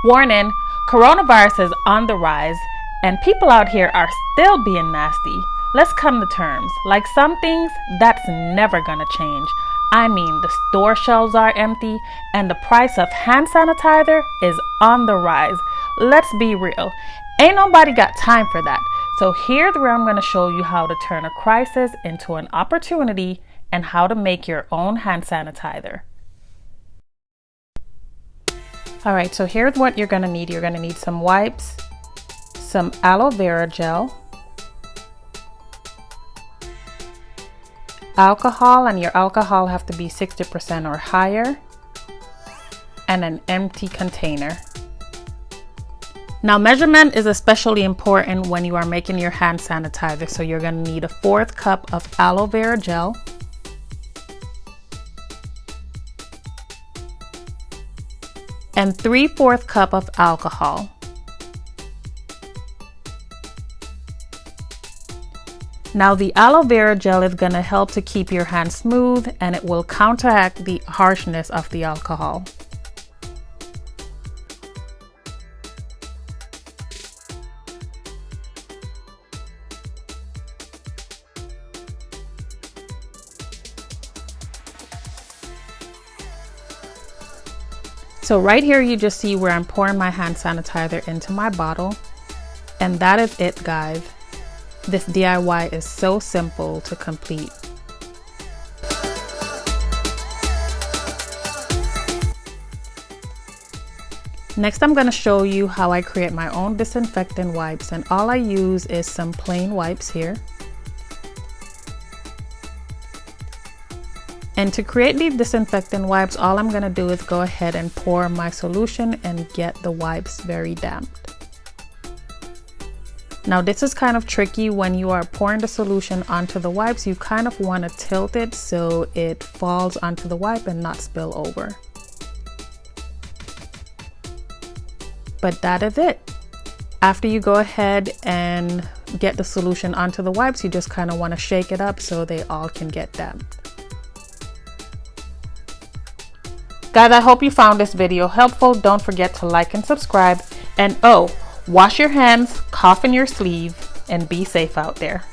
Warning, coronavirus is on the rise and people out here are still being nasty. Let's come to terms. Like some things, that's never gonna change. I mean, the store shelves are empty and the price of hand sanitizer is on the rise. Let's be real. Ain't nobody got time for that. So here's where I'm gonna show you how to turn a crisis into an opportunity and how to make your own hand sanitizer. All right, so here's what you're gonna need. You're gonna need some wipes, some aloe vera gel, alcohol, and your alcohol have to be 60% or higher, and an empty container. Now, measurement is especially important when you are making your hand sanitizer. So you're gonna need a 1/4 cup of aloe vera gel, and 3/4 cup of alcohol. Now the aloe vera gel is going to help to keep your hand smooth and it will counteract the harshness of the alcohol. So right here you just see where I'm pouring my hand sanitizer into my bottle, and that is it, guys. This DIY is so simple to complete. Next, I'm going to show you how I create my own disinfectant wipes, and all I use is some plain wipes here. And to create these disinfectant wipes, all I'm going to do is go ahead and pour my solution and get the wipes very damp. Now this is kind of tricky. When you are pouring the solution onto the wipes, you kind of want to tilt it so it falls onto the wipe and not spill over. But that is it. After you go ahead and get the solution onto the wipes, you just kind of want to shake it up so they all can get damp. Guys, I hope you found this video helpful. Don't forget to like and subscribe. And wash your hands, cough in your sleeve, and be safe out there.